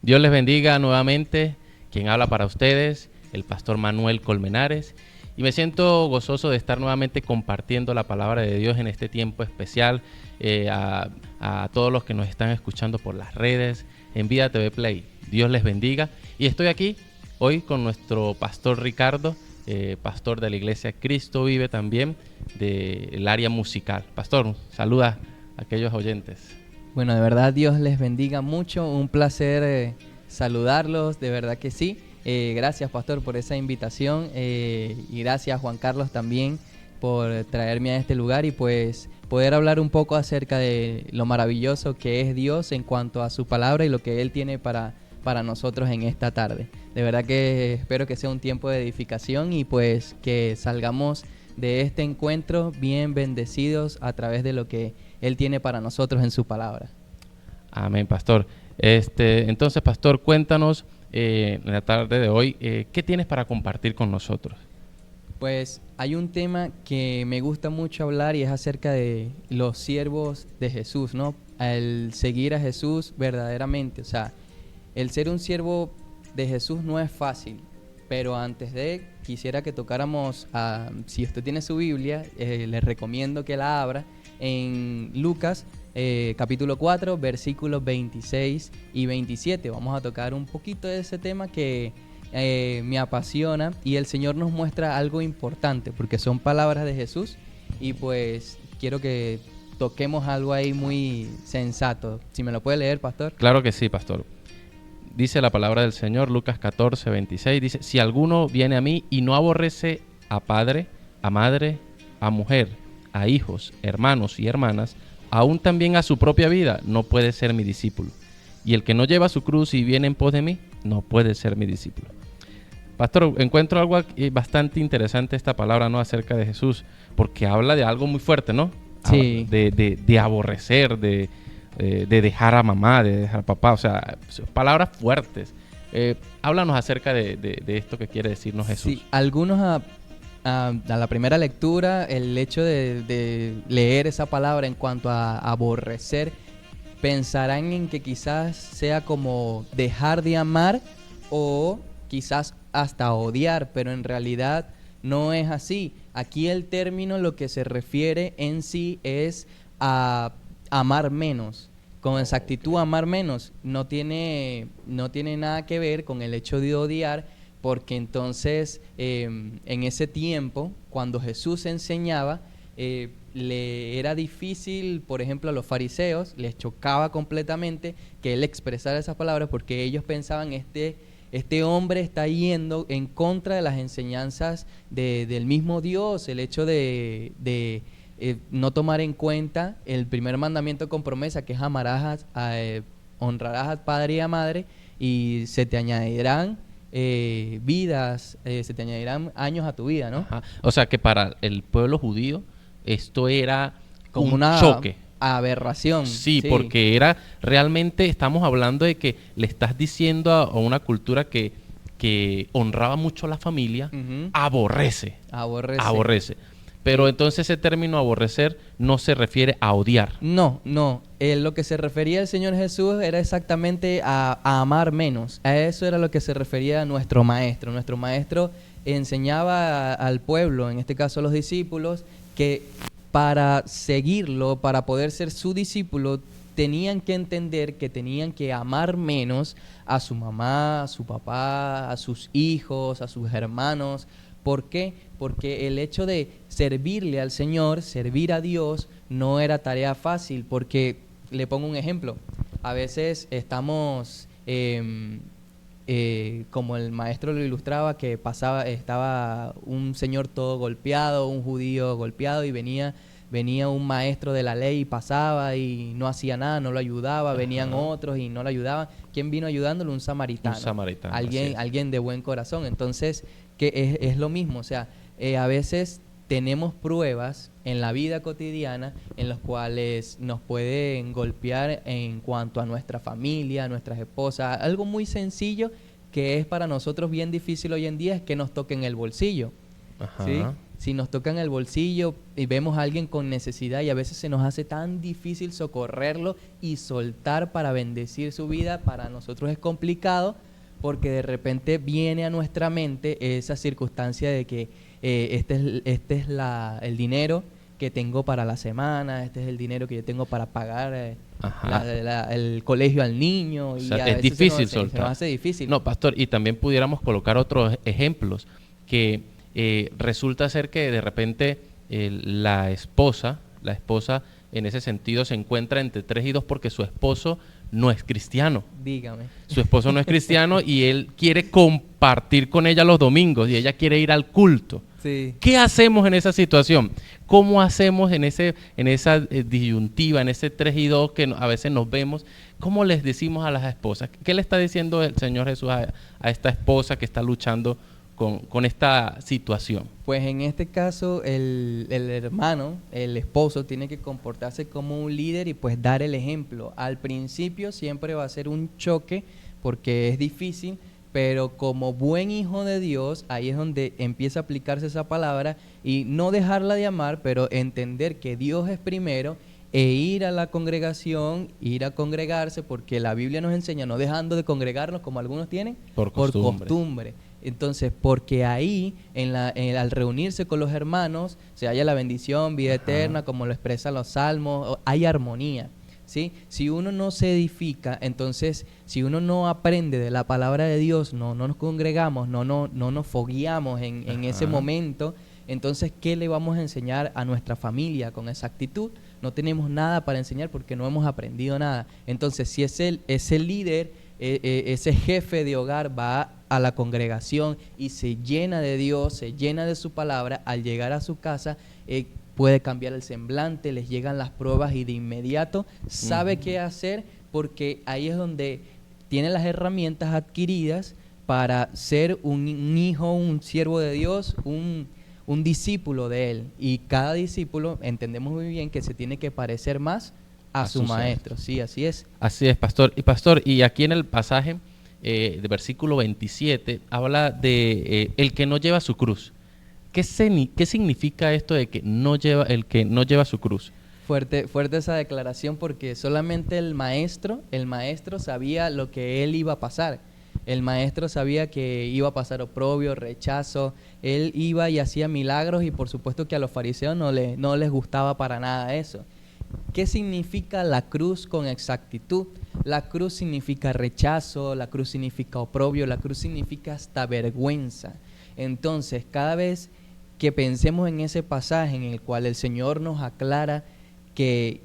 Dios les bendiga nuevamente. Quien habla para ustedes, el pastor Manuel Colmenares. Y me siento gozoso de estar nuevamente compartiendo la palabra de Dios en este tiempo especial a todos los que nos están escuchando por las redes, en Vida TV Play. Dios les bendiga. Y estoy aquí hoy con nuestro pastor Ricardo, pastor de la iglesia Cristo Vive también, del área musical. Pastor, saluda a aquellos oyentes. Bueno, de verdad Dios les bendiga mucho, un placer saludarlos, de verdad que sí. Gracias, pastor, por esa invitación y gracias, Juan Carlos, también por traerme a este lugar y pues poder hablar un poco acerca de lo maravilloso que es Dios en cuanto a su palabra y lo que Él tiene para nosotros en esta tarde. De verdad que espero que sea un tiempo de edificación y pues que salgamos de este encuentro bien bendecidos a través de lo que Él tiene para nosotros en su palabra. Amén, pastor. Entonces, pastor, cuéntanos en la tarde de hoy, ¿qué tienes para compartir con nosotros? Pues hay un tema que me gusta mucho hablar y es acerca de los siervos de Jesús, ¿no? El seguir a Jesús verdaderamente, o sea, el ser un siervo de Jesús no es fácil, pero antes de quisiera que tocáramos, si usted tiene su Biblia, les recomiendo que la abra en Lucas capítulo 4, versículos 26 y 27. Vamos a tocar un poquito de ese tema que me apasiona y el Señor nos muestra algo importante porque son palabras de Jesús y pues quiero que toquemos algo ahí muy sensato. Si me lo puede leer, pastor. Claro que sí, pastor. Dice la palabra del Señor, Lucas 14, 26, dice: si alguno viene a mí y no aborrece a padre, a madre, a mujer, a hijos, hermanos y hermanas, aún también a su propia vida, no puede ser mi discípulo. Y el que no lleva su cruz y viene en pos de mí, no puede ser mi discípulo. Pastor, encuentro algo bastante interesante esta palabra, ¿no?, acerca de Jesús, porque habla de algo muy fuerte, ¿no? Sí. De aborrecer, de dejar a mamá, de dejar a papá, o sea, palabras fuertes. Háblanos acerca de esto que quiere decirnos Jesús. Sí, algunos a la primera lectura, el hecho de leer esa palabra en cuanto a aborrecer, pensarán en que quizás sea como dejar de amar o quizás hasta odiar, pero en realidad no es así. Aquí el término lo que se refiere en sí es a amar menos. Con exactitud, amar menos no tiene nada que ver con el hecho de odiar, porque entonces en ese tiempo, cuando Jesús enseñaba, le era difícil, por ejemplo, a los fariseos, les chocaba completamente que él expresara esas palabras porque ellos pensaban, este hombre está yendo en contra de las enseñanzas del mismo Dios, el hecho de no tomar en cuenta el primer mandamiento con promesa, que es honrarás a padre y a madre, y se te añadirán vidas, se te añadirán años a tu vida, ¿no? Ajá. O sea que para el pueblo judío esto era Como un una choque. aberración. Sí, porque era realmente, estamos hablando de que le estás diciendo a una cultura que honraba mucho a la familia, Uh-huh. aborrece. Aborrece. Pero entonces ese término aborrecer no se refiere a odiar. No. Lo que se refería el Señor Jesús era exactamente a amar menos. A eso era lo que se refería nuestro maestro. Nuestro maestro enseñaba al pueblo, en este caso a los discípulos, que para seguirlo, para poder ser su discípulo, tenían que entender que tenían que amar menos a su mamá, a su papá, a sus hijos, a sus hermanos. ¿Por qué? Porque el hecho de servirle al Señor, servir a Dios, no era tarea fácil, porque, le pongo un ejemplo, a veces estamos, como el maestro lo ilustraba, que estaba un señor todo golpeado, un judío golpeado, y venía un maestro de la ley y pasaba y no hacía nada, no lo ayudaba, venían otros y no lo ayudaban. ¿Quién vino ayudándolo? Un samaritano. Alguien de buen corazón. Entonces, que es lo mismo, o sea, a veces tenemos pruebas en la vida cotidiana en las cuales nos pueden golpear en cuanto a nuestra familia, a nuestras esposas. Algo muy sencillo que es para nosotros bien difícil hoy en día es que nos toquen el bolsillo. Ajá. ¿Sí? si nos tocan el bolsillo y vemos a alguien con necesidad y a veces se nos hace tan difícil socorrerlo y soltar para bendecir su vida, para nosotros es complicado porque de repente viene a nuestra mente esa circunstancia de que el dinero que tengo para la semana, este es el dinero que yo tengo para pagar el colegio al niño. O Y sea, a es veces difícil se nos soltar. hace difícil. No, pastor, y también pudiéramos colocar otros ejemplos que resulta ser que de repente la esposa en ese sentido se encuentra entre 3 y 2 porque su esposo no es cristiano. Dígame. Su esposo no es cristiano y él quiere compartir con ella los domingos y ella quiere ir al culto. Sí. ¿Qué hacemos en esa situación? ¿Cómo hacemos en esa disyuntiva, en ese 3 y 2 que a veces nos vemos? ¿Cómo les decimos a las esposas? ¿Qué le está diciendo el Señor Jesús a esta esposa que está luchando con esta situación? Pues en este caso el hermano, el esposo, tiene que comportarse como un líder y pues dar el ejemplo. Al principio siempre va a ser un choque porque es difícil, pero como buen hijo de Dios, ahí es donde empieza a aplicarse esa palabra y no dejarla de amar, pero entender que Dios es primero e ir a la congregación, ir a congregarse, porque la Biblia nos enseña no dejando de congregarnos como algunos tienen, por costumbre. Entonces, porque ahí, al reunirse con los hermanos, se halla la bendición, vida eterna, como lo expresan los salmos, hay armonía, ¿sí? Si uno no se edifica, entonces, si uno no aprende de la palabra de Dios, no nos congregamos, no nos fogueamos en ese momento, entonces, ¿qué le vamos a enseñar a nuestra familia con esa actitud? No tenemos nada para enseñar porque no hemos aprendido nada. Entonces, si ese líder, ese jefe de hogar va a la congregación y se llena de Dios, se llena de su palabra, al llegar a su casa puede cambiar el semblante, les llegan las pruebas y de inmediato sabe qué hacer, porque ahí es donde tiene las herramientas adquiridas para ser un hijo, un siervo de Dios, un discípulo de él. Y cada discípulo entendemos muy bien que se tiene que parecer más a su maestro. Sí, así es. Así es, pastor. Y aquí en el pasaje de versículo 27 habla de el que no lleva su cruz. ¿Qué significa esto de que el que no lleva su cruz? Fuerte esa declaración, porque solamente el maestro sabía lo que él iba a pasar. El maestro sabía que iba a pasar oprobio, rechazo. Él iba y hacía milagros y por supuesto que a los fariseos no les gustaba para nada eso. ¿Qué significa la cruz con exactitud? La cruz significa rechazo, la cruz significa oprobio, la cruz significa hasta vergüenza. Entonces, cada vez que pensemos en ese pasaje en el cual el Señor nos aclara que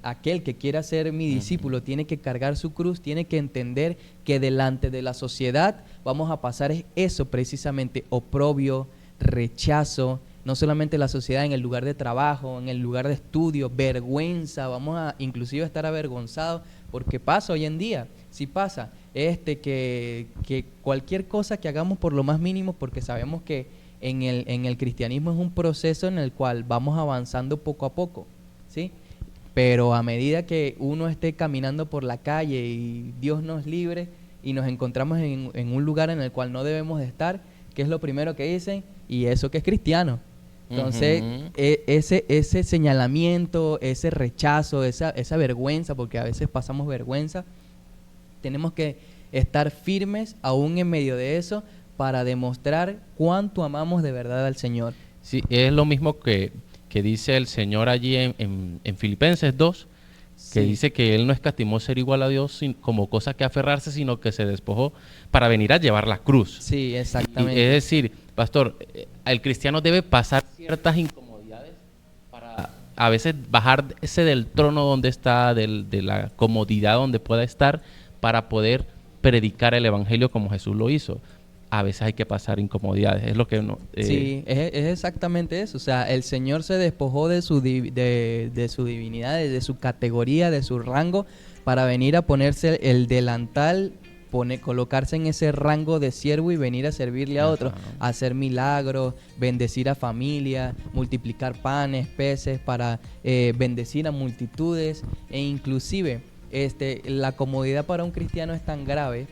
aquel que quiera ser mi discípulo tiene que cargar su cruz, tiene que entender que delante de la sociedad vamos a pasar eso precisamente, oprobio, rechazo, no solamente la sociedad, en el lugar de trabajo, en el lugar de estudio, vergüenza, vamos a inclusive estar avergonzados, porque pasa hoy en día, sí pasa, que cualquier cosa que hagamos por lo más mínimo, porque sabemos que en el cristianismo es un proceso en el cual vamos avanzando poco a poco, ¿sí? Pero a medida que uno esté caminando por la calle y Dios nos libre y nos encontramos en un lugar en el cual no debemos de estar, ¿qué es lo primero que dicen? Y eso que es cristiano. Entonces, ese señalamiento, ese rechazo, esa vergüenza, porque a veces pasamos vergüenza, tenemos que estar firmes aún en medio de eso para demostrar cuánto amamos de verdad al Señor. Sí, es lo mismo que dice el Señor allí en Filipenses 2, que dice que Él no escatimó ser igual a Dios como cosa que aferrarse, sino que se despojó para venir a llevar la cruz. Sí, exactamente. Es decir, pastor, el cristiano debe pasar ciertas incomodidades para a veces bajarse del trono donde está, de la comodidad donde pueda estar, para poder predicar el evangelio como Jesús lo hizo. A veces hay que pasar incomodidades, es lo que uno... Sí, es exactamente eso, o sea, el Señor se despojó de su divinidad, de su categoría, de su rango, para venir a ponerse el delantal, colocarse en ese rango de siervo y venir a servirle a otros, a hacer milagros, bendecir a familia, multiplicar panes, peces, para bendecir a multitudes, e inclusive la comodidad para un cristiano es tan grave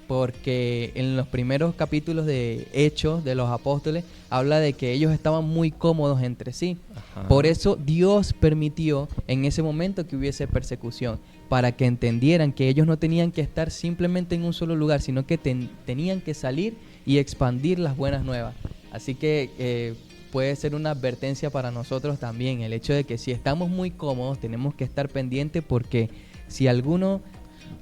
porque en los primeros capítulos de Hechos de los Apóstoles habla de que ellos estaban muy cómodos entre sí. Ajá. Por eso Dios permitió en ese momento que hubiese persecución, para que entendieran que ellos no tenían que estar simplemente en un solo lugar, sino que tenían que salir y expandir las buenas nuevas. Así que puede ser una advertencia para nosotros también, el hecho de que si estamos muy cómodos tenemos que estar pendientes, porque si alguno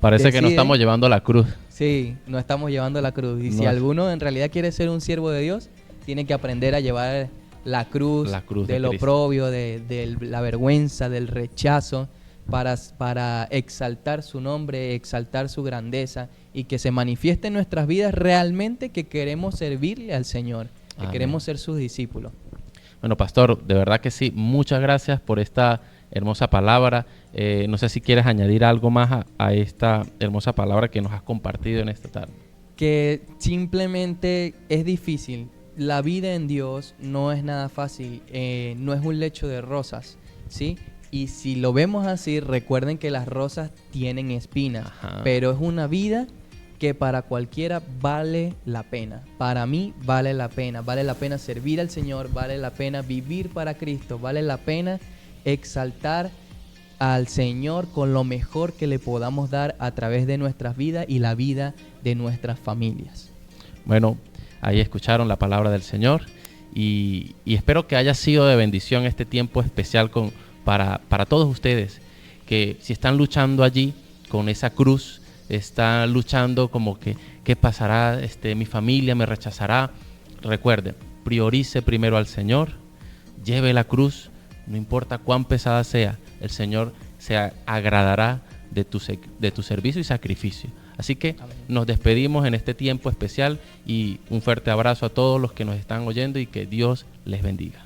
Parece que no decide- estamos llevando la cruz. Sí, no estamos llevando la cruz. Y No si es- alguno en realidad quiere ser un siervo de Dios, tiene que aprender a llevar la cruz La cruz de del Cristo. oprobio, de la vergüenza, del rechazo, para exaltar su nombre, exaltar su grandeza, y que se manifieste en nuestras vidas realmente que queremos servirle al Señor, que Amén. queremos ser sus discípulos. Bueno, pastor, de verdad que sí. Muchas gracias por esta hermosa palabra. No sé si quieres añadir algo más a esta hermosa palabra que nos has compartido en esta tarde. Que simplemente es difícil. La vida en Dios no es nada fácil, no es un lecho de rosas, ¿sí? Y si lo vemos así, recuerden que las rosas tienen espinas, Ajá. pero es una vida que para cualquiera vale la pena. Para mí vale la pena servir al Señor, vale la pena vivir para Cristo, vale la pena exaltar al Señor con lo mejor que le podamos dar a través de nuestras vidas y la vida de nuestras familias. Bueno, ahí escucharon la palabra del Señor y espero que haya sido de bendición este tiempo especial para todos ustedes, que si están luchando allí con esa cruz, están luchando como que ¿qué pasará? Mi familia me rechazará. Recuerden, priorice primero al Señor, lleve la cruz, no importa cuán pesada sea, el Señor se agradará de tu servicio y sacrificio. Así que Amén. nos despedimos en este tiempo especial y un fuerte abrazo a todos los que nos están oyendo y que Dios les bendiga.